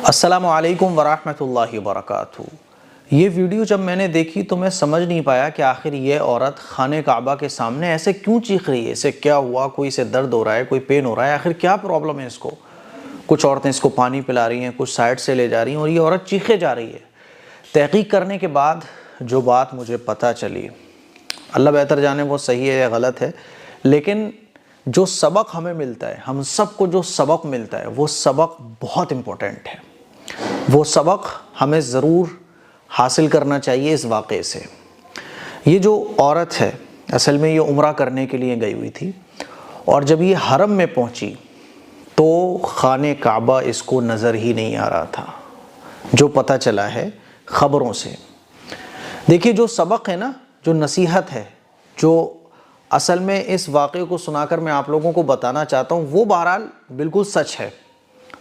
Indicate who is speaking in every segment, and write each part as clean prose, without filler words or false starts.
Speaker 1: السلام علیکم ورحمۃ اللہ وبرکاتہ۔ یہ ویڈیو جب میں نے دیکھی تو میں سمجھ نہیں پایا کہ آخر یہ عورت خانہ کعبہ کے سامنے ایسے کیوں چیخ رہی ہے، اسے کیا ہوا، کوئی اسے درد ہو رہا ہے، کوئی پین ہو رہا ہے، آخر کیا پرابلم ہے اس کو۔ کچھ عورتیں اس کو پانی پلا رہی ہیں، کچھ سائڈ سے لے جا رہی ہیں اور یہ عورت چیخے جا رہی ہے۔ تحقیق کرنے کے بعد جو بات مجھے پتہ چلی، اللہ بہتر جانے وہ صحیح ہے یا غلط ہے، لیکن جو سبق ہمیں ملتا ہے، ہم سب کو جو سبق ملتا ہے وہ سبق بہت امپورٹنٹ ہے۔ وہ سبق ہمیں ضرور حاصل کرنا چاہیے اس واقعے سے۔ یہ جو عورت ہے اصل میں یہ عمرہ کرنے کے لیے گئی ہوئی تھی، اور جب یہ حرم میں پہنچی تو خانہ کعبہ اس کو نظر ہی نہیں آ رہا تھا، جو پتہ چلا ہے خبروں سے۔ دیکھیے جو سبق ہے نا، جو نصیحت ہے، جو اصل میں اس واقعے کو سنا کر میں آپ لوگوں کو بتانا چاہتا ہوں، وہ بہرحال بالکل سچ ہے۔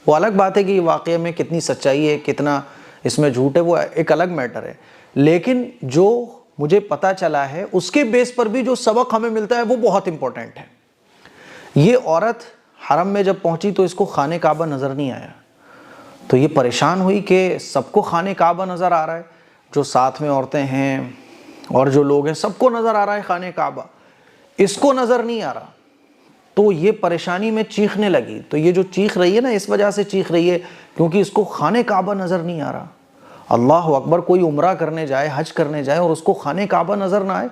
Speaker 1: وہ الگ بات ہے کہ یہ واقعے میں کتنی سچائی ہے، کتنا اس میں جھوٹ ہے، وہ ایک الگ میٹر ہے، لیکن جو مجھے پتہ چلا ہے اس کے بیس پر بھی جو سبق ہمیں ملتا ہے وہ بہت امپورٹنٹ ہے۔ یہ عورت حرم میں جب پہنچی تو اس کو خانہ کعبہ نظر نہیں آیا، تو یہ پریشان ہوئی کہ سب کو خانہ کعبہ نظر آ رہا ہے، جو ساتھ میں عورتیں ہیں اور جو لوگ ہیں سب کو نظر آ رہا ہے خانہ کعبہ، اس کو نظر نہیں آ رہا۔ تو یہ پریشانی میں چیخنے لگی۔ تو یہ جو چیخ رہی ہے نا، اس وجہ سے چیخ رہی ہے کیونکہ اس کو خانہ کعبہ نظر نہیں آ رہا۔ اللہ اکبر، کوئی عمرہ کرنے جائے، حج کرنے جائے اور اس کو خانہ کعبہ نظر نہ آئے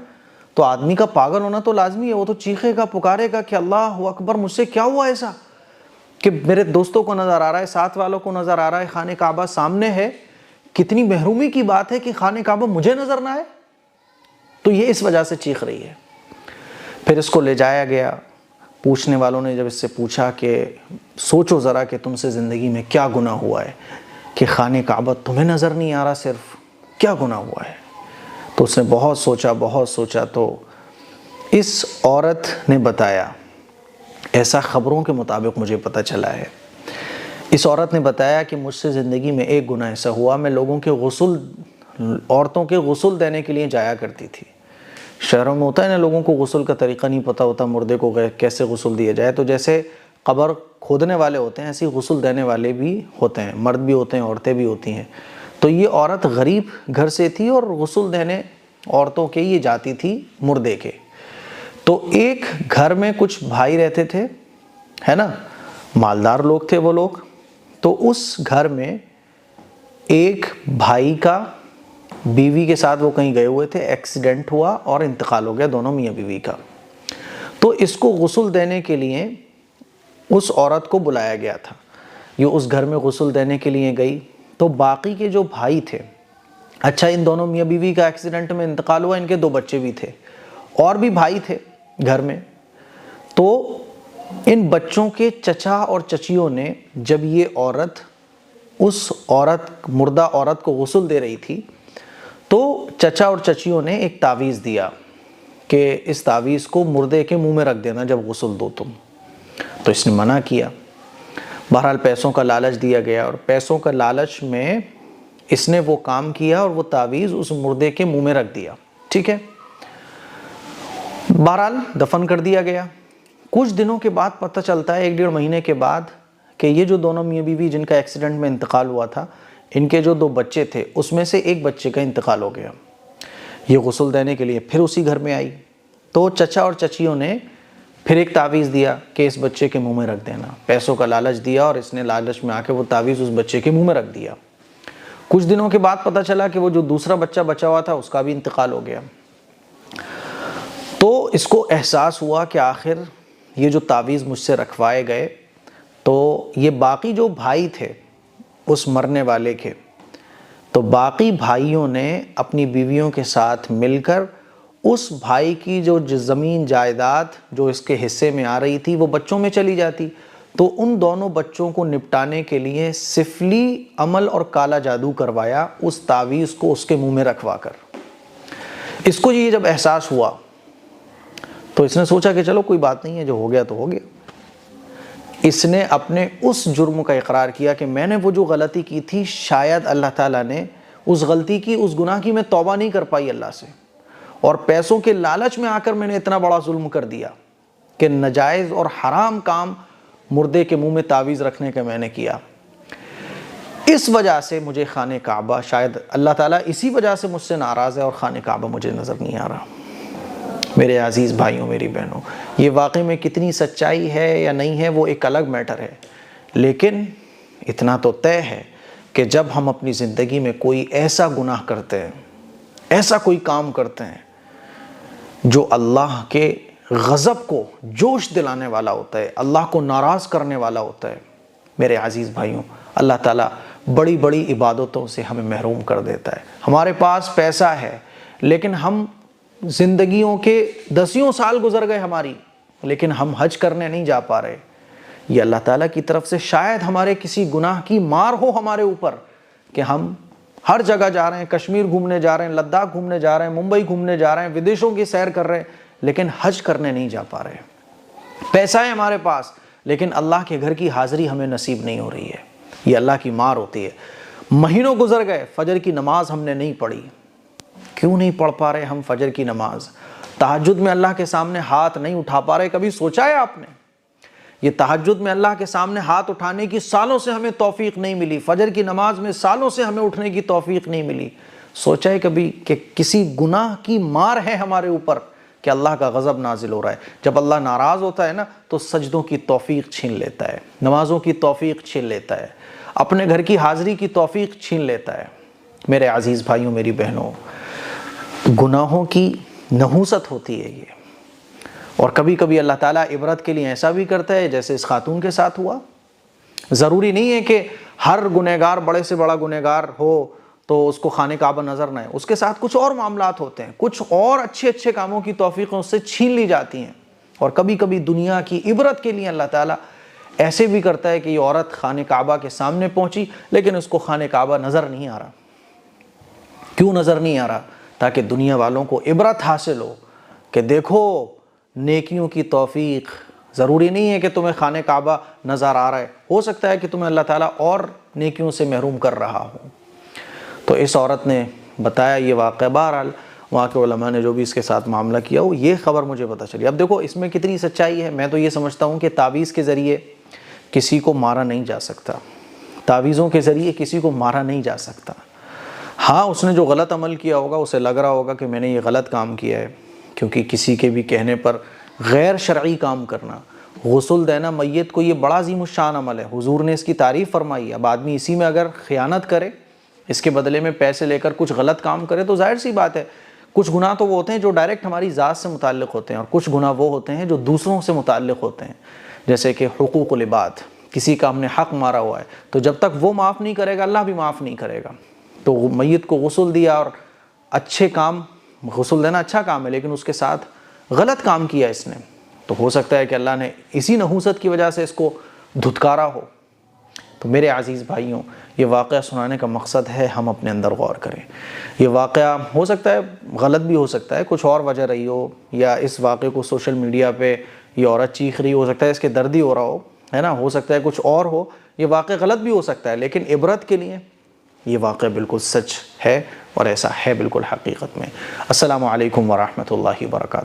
Speaker 1: تو آدمی کا پاگل ہونا تو لازمی ہے۔ وہ تو چیخے گا، پکارے گا کہ اللہ اکبر، مجھ سے کیا ہوا ایسا کہ میرے دوستوں کو نظر آ رہا ہے، ساتھ والوں کو نظر آ رہا ہے، خانہ کعبہ سامنے ہے، کتنی محرومی کی بات ہے کہ خانہ کعبہ مجھے نظر نہ آئے۔ تو یہ اس وجہ سے چیخ رہی ہے۔ پھر اس کو لے جایا گیا۔ پوچھنے والوں نے جب اس سے پوچھا کہ سوچو ذرا کہ تم سے زندگی میں کیا گناہ ہوا ہے کہ خانہ کعبہ تمہیں نظر نہیں آ رہا، صرف کیا گناہ ہوا ہے؟ تو اس نے بہت سوچا تو اس عورت نے بتایا، ایسا خبروں کے مطابق مجھے پتہ چلا ہے، اس عورت نے بتایا کہ مجھ سے زندگی میں ایک گناہ ایسا ہوا، میں لوگوں کے عورتوں کے غسل دینے کے لیے جایا کرتی تھی۔ شہروں میں ہوتا ہے نا، لوگوں کو غسل کا طریقہ نہیں پتہ ہوتا، مردے کو کیسے غسل دیا جائے، تو جیسے قبر کھودنے والے ہوتے ہیں ایسے غسل دینے والے بھی ہوتے ہیں، مرد بھی ہوتے ہیں، عورتیں بھی ہوتی ہیں۔ تو یہ عورت غریب گھر سے تھی اور غسل دینے عورتوں کے یہ جاتی تھی مردے کے۔ تو ایک گھر میں کچھ بھائی رہتے تھے، ہے نا، مالدار لوگ تھے وہ لوگ۔ تو اس گھر میں ایک بھائی کا بیوی کے ساتھ وہ کہیں گئے ہوئے تھے، ایکسیڈنٹ ہوا اور انتقال ہو گیا دونوں میاں بیوی کا۔ تو اس کو غسل دینے کے لیے اس عورت کو بلایا گیا تھا۔ یہ اس گھر میں غسل دینے کے لیے گئی تو باقی کے جو بھائی تھے، اچھا ان دونوں میاں بیوی کا ایکسیڈنٹ میں انتقال ہوا، ان کے 2 بچے بھی تھے اور بھی بھائی تھے گھر میں۔ تو ان بچوں کے چچا اور چچیوں نے جب یہ عورت مردہ عورت کو غسل دے رہی تھی تو چچا اور چچیوں نے ایک تعویذ دیا کہ اس تعویذ کو مردے کے منہ میں رکھ دینا جب غسل دو تم۔ تو اس نے منع کیا۔ بہرحال پیسوں کا لالچ دیا گیا اور پیسوں کا لالچ میں اس نے وہ کام کیا اور وہ تعویذ اس مردے کے منہ میں رکھ دیا، ٹھیک ہے۔ بہرحال دفن کر دیا گیا۔ کچھ دنوں کے بعد پتہ چلتا ہے، 1-1.5 مہینے کے بعد، کہ یہ جو دونوں میاں بیوی جن کا ایکسیڈنٹ میں انتقال ہوا تھا، ان کے جو 2 بچے تھے اس میں سے ایک بچے کا انتقال ہو گیا۔ یہ غسل دینے کے لیے پھر اسی گھر میں آئی تو چچا اور چچیوں نے پھر ایک تعویذ دیا کہ اس بچے کے منہ میں رکھ دینا۔ پیسوں کا لالچ دیا اور اس نے لالچ میں آ کے وہ تعویذ اس بچے کے منہ میں رکھ دیا۔ کچھ دنوں کے بعد پتہ چلا کہ وہ جو دوسرا بچہ بچا ہوا تھا اس کا بھی انتقال ہو گیا۔ تو اس کو احساس ہوا کہ آخر یہ جو تعویذ مجھ سے رکھوائے گئے، تو یہ باقی جو بھائی تھے اس مرنے والے کے، تو باقی بھائیوں نے اپنی بیویوں کے ساتھ مل کر اس بھائی کی جو زمین جائیداد جو اس کے حصے میں آ رہی تھی وہ بچوں میں چلی جاتی، تو ان دونوں بچوں کو نپٹانے کے لیے سفلی عمل اور کالا جادو کروایا اس تعویذ کو اس کے منہ میں رکھوا کر۔ اس کو یہ جب احساس ہوا تو اس نے سوچا کہ چلو کوئی بات نہیں ہے، جو ہو گیا تو ہو گیا۔ اس نے اپنے اس جرم کا اقرار کیا کہ میں نے وہ جو غلطی کی تھی، شاید اللہ تعالیٰ نے اس غلطی کی، اس گناہ کی میں توبہ نہیں کر پائی اللہ سے، اور پیسوں کے لالچ میں آ کر میں نے اتنا بڑا ظلم کر دیا کہ ناجائز اور حرام کام مردے کے منہ میں تعویذ رکھنے کا میں نے کیا۔ اس وجہ سے مجھے خانہ کعبہ، شاید اللہ تعالیٰ اسی وجہ سے مجھ سے ناراض ہے اور خانہ کعبہ مجھے نظر نہیں آ رہا۔ میرے عزیز بھائیوں، میری بہنوں، یہ واقعی میں کتنی سچائی ہے یا نہیں ہے وہ ایک الگ میٹر ہے، لیکن اتنا تو طے ہے کہ جب ہم اپنی زندگی میں کوئی ایسا گناہ کرتے ہیں، ایسا کوئی کام کرتے ہیں جو اللہ کے غضب کو جوش دلانے والا ہوتا ہے، اللہ کو ناراض کرنے والا ہوتا ہے، میرے عزیز بھائیوں، اللہ تعالیٰ بڑی بڑی عبادتوں سے ہمیں محروم کر دیتا ہے۔ ہمارے پاس پیسہ ہے لیکن ہم زندگیوں کے 10 سال گزر گئے ہماری، لیکن ہم حج کرنے نہیں جا پا رہے۔ یہ اللہ تعالیٰ کی طرف سے شاید ہمارے کسی گناہ کی مار ہو ہمارے اوپر کہ ہم ہر جگہ جا رہے ہیں، کشمیر گھومنے جا رہے ہیں، لداخ گھومنے جا رہے ہیں، ممبئی گھومنے جا رہے ہیں، ودیشوں کی سیر کر رہے ہیں، لیکن حج کرنے نہیں جا پا رہے۔ پیسہ ہے ہمارے پاس لیکن اللہ کے گھر کی حاضری ہمیں نصیب نہیں ہو رہی ہے۔ یہ اللہ کی مار ہوتی ہے۔ مہینوں گزر گئے، فجر کی نماز ہم نے نہیں پڑھی۔ کیوں نہیں پڑھ پا رہے ہم فجر کی نماز؟ تہجد میں اللہ کے سامنے ہاتھ نہیں اٹھا پا رہے۔ کبھی سوچا ہے آپ نے؟ یہ تہجد میں اللہ کے سامنے ہاتھ اٹھانے کی سالوں سے ہمیں توفیق نہیں ملی، فجر کی نماز میں سالوں سے ہمیں اٹھنے کی توفیق نہیں ملی۔ سوچا ہے کبھی کہ کسی گناہ کی مار ہے ہمارے اوپر کہ اللہ کا غضب نازل ہو رہا ہے؟ جب اللہ ناراض ہوتا ہے نا تو سجدوں کی توفیق چھین لیتا ہے، نمازوں کی توفیق چھین لیتا ہے، اپنے گھر کی حاضری کی توفیق چھین لیتا ہے۔ میرے عزیز بھائیوں، میری بہنوں، گناہوں کی نحوست ہوتی ہے یہ، اور کبھی کبھی اللہ تعالیٰ عبرت کے لیے ایسا بھی کرتا ہے جیسے اس خاتون کے ساتھ ہوا۔ ضروری نہیں ہے کہ ہر گنہگار بڑے سے بڑا گنہگار ہو تو اس کو خانہ کعبہ نظر نہ آئے، اس کے ساتھ کچھ اور معاملات ہوتے ہیں، کچھ اور اچھے کاموں کی توفیق اس سے چھین لی جاتی ہیں۔ اور کبھی کبھی دنیا کی عبرت کے لیے اللہ تعالیٰ ایسے بھی کرتا ہے کہ یہ عورت خانہ کعبہ کے سامنے پہنچی لیکن اس کو خانہ کعبہ نظر نہیں آ رہا۔ کیوں نظر نہیں آ رہا؟ تاکہ دنیا والوں کو عبرت حاصل ہو کہ دیکھو نیکیوں کی توفیق، ضروری نہیں ہے کہ تمہیں خانہ کعبہ نظر آ رہا ہے، ہو سکتا ہے کہ تمہیں اللہ تعالیٰ اور نیکیوں سے محروم کر رہا ہو۔ تو اس عورت نے بتایا یہ واقعہ، بہرحال وہاں کے علماء نے جو بھی اس کے ساتھ معاملہ کیا ہو، یہ خبر مجھے پتہ چلی۔ اب دیکھو اس میں کتنی سچائی ہے۔ میں تو یہ سمجھتا ہوں کہ تعویذ کے ذریعے کسی کو مارا نہیں جا سکتا، تعویذوں کے ذریعے کسی کو مارا نہیں جا سکتا۔ ہاں، اس نے جو غلط عمل کیا ہوگا اسے لگ رہا ہوگا کہ میں نے یہ غلط کام کیا ہے، کیونکہ کسی کے بھی کہنے پر غیر شرعی کام کرنا، غسل دینا میت کو، یہ بڑا عظیم الشان عمل ہے، حضور نے اس کی تعریف فرمائی ہے۔ اب آدمی اسی میں اگر خیانت کرے، اس کے بدلے میں پیسے لے کر کچھ غلط کام کرے تو ظاہر سی بات ہے، کچھ گناہ تو وہ ہوتے ہیں جو ڈائریکٹ ہماری ذات سے متعلق ہوتے ہیں، اور کچھ گناہ وہ ہوتے ہیں جو دوسروں سے متعلق ہوتے ہیں، جیسے کہ حقوق العباد، کسی کا ہم نے حق مارا ہوا ہے تو جب تک وہ معاف نہیں کرے گا اللہ بھی معاف نہیں کرے گا۔ تو میت کو غسل دیا، اور اچھے کام، غسل دینا اچھا کام ہے لیکن اس کے ساتھ غلط کام کیا اس نے، تو ہو سکتا ہے کہ اللہ نے اسی نحوست کی وجہ سے اس کو دھتکارا ہو۔ تو میرے عزیز بھائیوں، یہ واقعہ سنانے کا مقصد ہے ہم اپنے اندر غور کریں۔ یہ واقعہ ہو سکتا ہے غلط بھی ہو سکتا ہے، کچھ اور وجہ رہی ہو، یا اس واقعے کو سوشل میڈیا پہ یہ عورت چیخ رہی ہو سکتا ہے اس کے درد ہی ہو رہا ہو، ہے نا، ہو سکتا ہے کچھ اور ہو، یہ واقعہ غلط بھی ہو سکتا ہے، لیکن عبرت کے لیے یہ واقعہ بالکل سچ ہے اور ایسا ہے بالکل حقیقت میں۔ السلام علیکم ورحمۃ اللہ وبرکاتہ۔